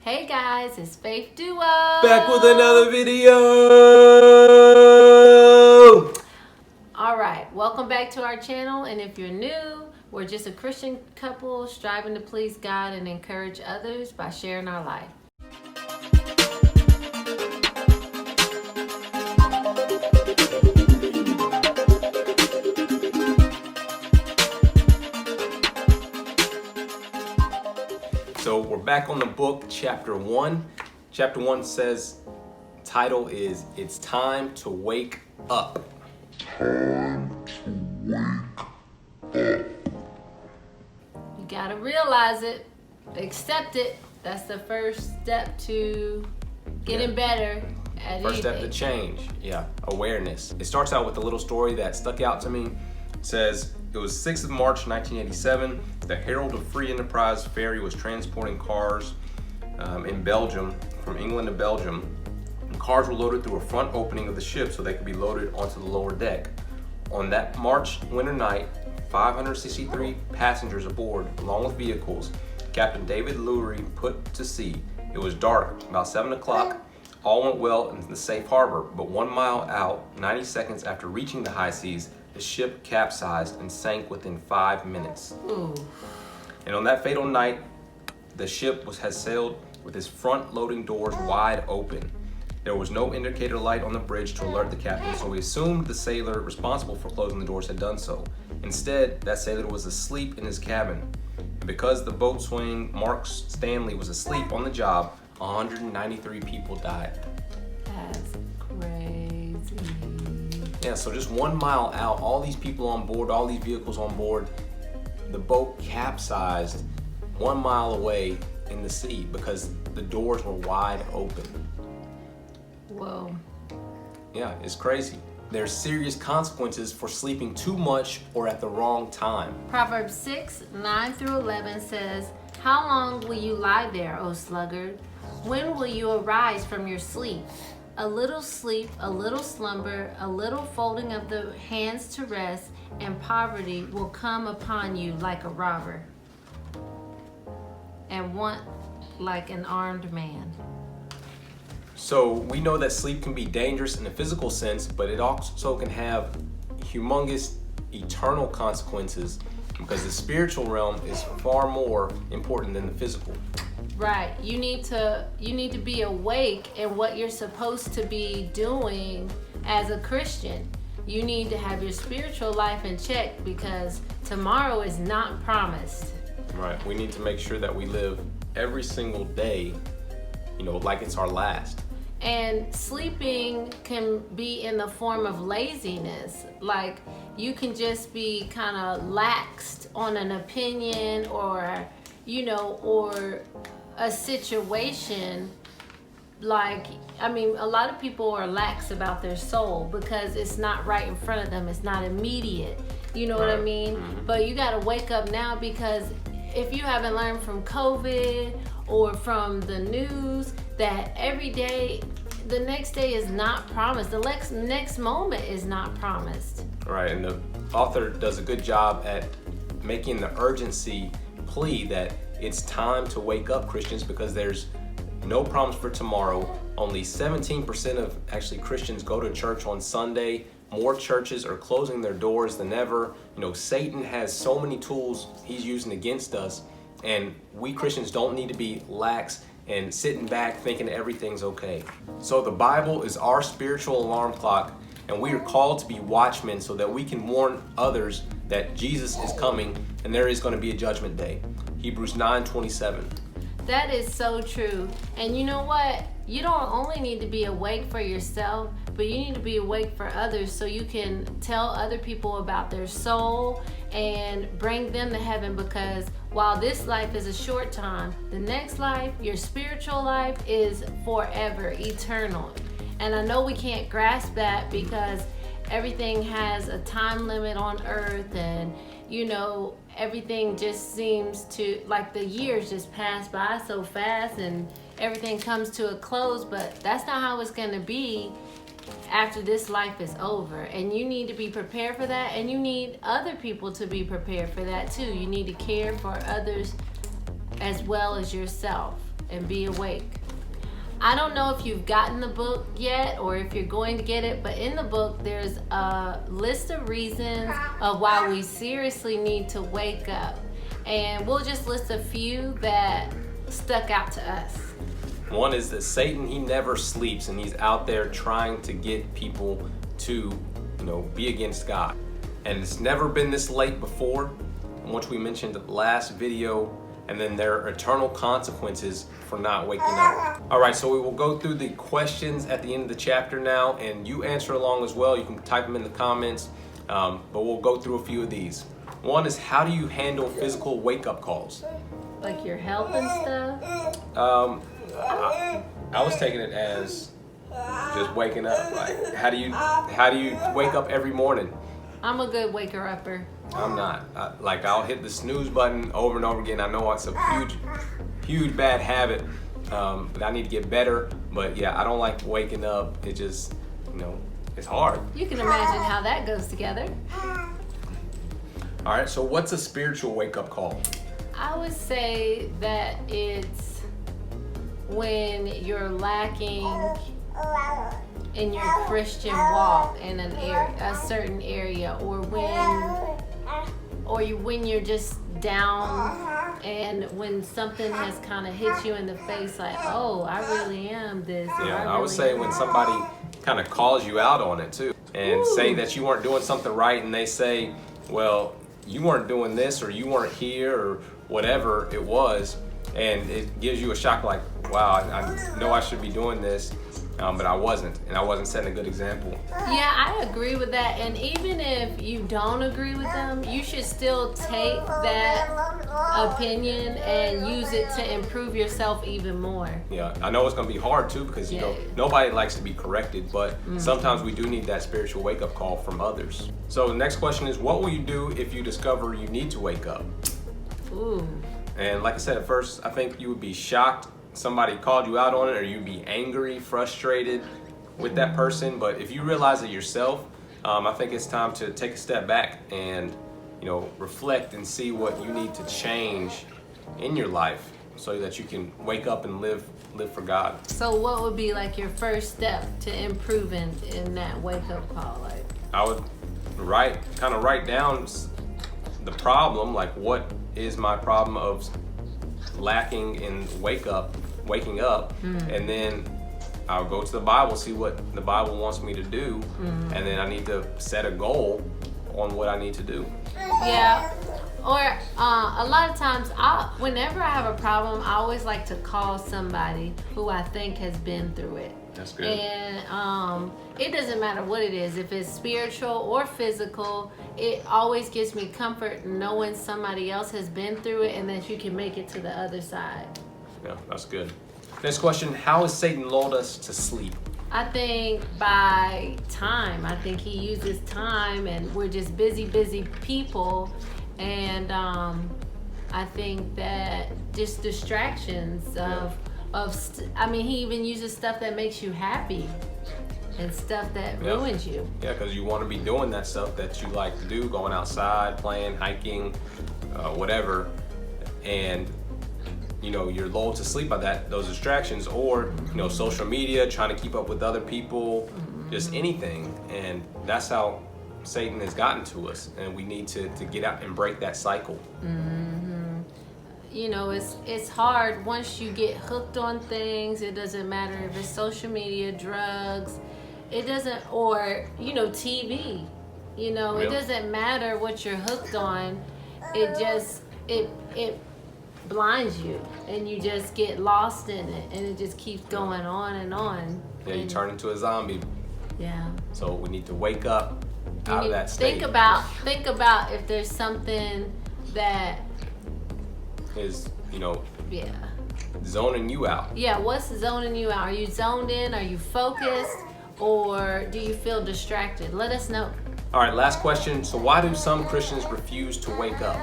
Hey guys, it's FaithDuo. Back with another video. Alright, welcome back to our channel, and if you're new, we're just a Christian couple striving to please God and encourage others by sharing our life. So we're back on the book, chapter 1. Chapter 1 says, title is, It's Time to Wake Up. You gotta realize it, accept it. That's the first step to getting better at First step anything. to change, awareness. It starts out with a little story that stuck out to me. It says, it was 6th of March, 1987. The Herald of Free Enterprise ferry was transporting cars in Belgium, from England to Belgium. And cars were loaded through a front opening of the ship so they could be loaded onto the lower deck. On that March winter night, 563 passengers aboard, along with vehicles. Captain David Lurie put to sea. It was dark, about 7 o'clock. All went well in the safe harbor, but 1 mile out, 90 seconds after reaching the high seas, the ship capsized and sank within 5 minutes. Ooh. And on that fatal night, the ship had sailed with its front loading doors wide open. There was no indicator light on the bridge to alert the captain, so we assumed the sailor responsible for closing the doors had done so. Instead, that sailor was asleep in his cabin. And because the boatswain, Mark Stanley, was asleep on the job, 193 people died. That's crazy. Yeah, so just 1 mile out, all these people on board, all these vehicles on board, the boat capsized 1 mile away in the sea because the doors were wide open. Whoa. Yeah, it's crazy. There's serious consequences for sleeping too much or at the wrong time. Proverbs 6:9-11 says, "How long will you lie there, O sluggard? When will you arise from your sleep? A little sleep, a little slumber, a little folding of the hands to rest, and poverty will come upon you like a robber, and want like an armed man." So we know that sleep can be dangerous in a physical sense, but it also can have humongous eternal consequences because the spiritual realm is far more important than the physical. Right. You need to be awake in what you're supposed to be doing as a Christian. You need to have your spiritual life in check because tomorrow is not promised. Right. We need to make sure that we live every single day, like it's our last. And sleeping can be in the form of laziness. Like you can just be kind of laxed on an opinion or a situation. Like, a lot of people are lax about their soul because it's not right in front of them. It's not immediate. You know what I mean? Mm-hmm. But you got to wake up now because if you haven't learned from COVID or from the news that every day, the next day is not promised. The next moment is not promised. Right, and the author does a good job at making the urgency plea that it's time to wake up, Christians, because there's no promise for tomorrow. Only 17% of Christians go to church on Sunday. More churches are closing their doors than ever. Satan has so many tools he's using against us, and we Christians don't need to be lax and sitting back thinking everything's okay. So the Bible is our spiritual alarm clock, and we are called to be watchmen so that we can warn others that Jesus is coming and there is going to be a judgment day. Hebrews 9:27. That is so true. And you know what? You don't only need to be awake for yourself, but you need to be awake for others so you can tell other people about their soul and bring them to heaven, because while this life is a short time, the next life, your spiritual life, is forever, eternal. And I know we can't grasp that because everything has a time limit on earth, and everything just seems to, like, the years just pass by so fast and everything comes to a close, but that's not how it's going to be after this life is over. And you need to be prepared for that, and you need other people to be prepared for that too. You need to care for others as well as yourself. and be awake. I don't know if you've gotten the book yet or if you're going to get it, but in the book there's a list of reasons of why we seriously need to wake up. And we'll just list a few that stuck out to us. One is that Satan, he never sleeps, and he's out there trying to get people to, be against God. And it's never been this late before, which we mentioned the last video, and then there are eternal consequences for not waking up. All right, so we will go through the questions at the end of the chapter now, and you answer along as well. You can type them in the comments, but we'll go through a few of these. One is, how do you handle physical wake-up calls? Like your health and stuff? I was taking it as just waking up. Like, how do you wake up every morning? I'm a good waker-upper. I'm not. I'll hit the snooze button over and over again. I know it's a huge bad habit, but I need to get better. But yeah, I don't like waking up. It just, it's hard. You can imagine how that goes together. All right, so what's a spiritual wake-up call? I would say that it's when you're lacking in your Christian walk in a certain area, or when you're just down, and when something has kind of hit you in the face, like, oh, I really am this. Yeah, I would say when somebody kind of calls you out on it too, and say that you weren't doing something right, and they say, well, you weren't doing this, or you weren't here, or whatever it was, and it gives you a shock, like, wow, I know I should be doing this, but I wasn't, and I wasn't setting a good example. Yeah, I agree with that, and even if you don't agree with them, you should still take that opinion and use it to improve yourself even more. Yeah, I know it's going to be hard too, because nobody likes to be corrected, but sometimes we do need that spiritual wake-up call from others. So the next question is, what will you do if you discover you need to wake up? Ooh. And like I said at first, I think you would be shocked somebody called you out on it, or you'd be angry, frustrated with that person. But if you realize it yourself, I think it's time to take a step back and reflect and see what you need to change in your life so that you can wake up and live for God. So what would be like your first step to improving in that wake-up call? Like, I would write down the problem, like what is my problem of lacking in waking up, and then I'll go to the Bible, see what the Bible wants me to do, and then I need to set a goal on what I need to do. Yeah, or a lot of times, whenever I have a problem, I always like to call somebody who I think has been through it. That's good. And it doesn't matter what it is, if it's spiritual or physical, it always gives me comfort knowing somebody else has been through it and that you can make it to the other side. Yeah, that's good. Next question, how has Satan lulled us to sleep? I think by time. I think he uses time, and we're just busy people, and I think that just distractions he even uses stuff that makes you happy and stuff that ruins you. Yeah, because you want to be doing that stuff that you like to do, going outside, playing, hiking, whatever, and you're lulled to sleep by those distractions, or social media, trying to keep up with other people, just anything. And that's how Satan has gotten to us, and we need to get out and break that cycle. It's hard once you get hooked on things. It doesn't matter if it's social media, drugs, it doesn't, or TV. It doesn't matter what you're hooked on. It blinds you, and you just get lost in it, and it just keeps going on and on. Yeah, you turn into a zombie. Yeah. So we need to wake up out of that state. Think about if there's something that is, zoning you out. Yeah, what's zoning you out? Are you zoned in? Are you focused? Or do you feel distracted? Let us know. All right, last question. So why do some Christians refuse to wake up?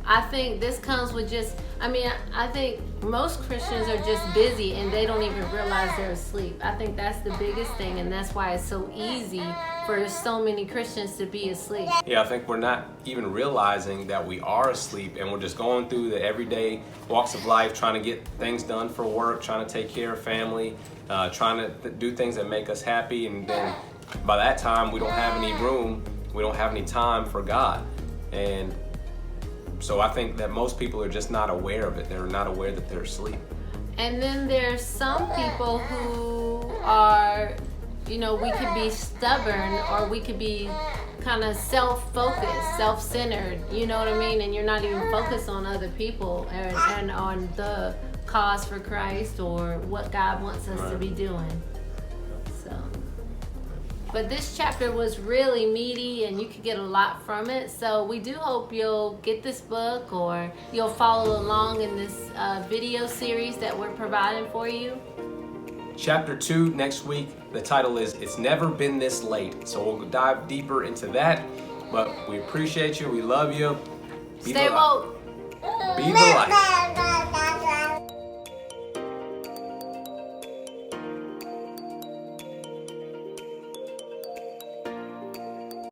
I think this comes with I think most Christians are just busy and they don't even realize they're asleep. I think that's the biggest thing, and that's why it's so easy for so many Christians to be asleep. Yeah, I think we're not even realizing that we are asleep, and we're just going through the everyday walks of life, trying to get things done for work, trying to take care of family, trying to do things that make us happy, and then by that time we don't have any room, we don't have any time for God. And so I think that most people are just not aware of it. They're not aware that they're asleep. And then there's some people who are, you know, we could be stubborn, or we could be kind of self-focused, self-centered, you know what I mean? And you're not even focused on other people and on the cause for Christ or what God wants us to be doing. So, but this chapter was really meaty and you could get a lot from it. So we do hope you'll get this book, or you'll follow along in this video series that we're providing for you. Chapter 2 next week, the title is It's Never Been This Late. So we'll dive deeper into that. But we appreciate you. We love you. Stay woke. Be the light.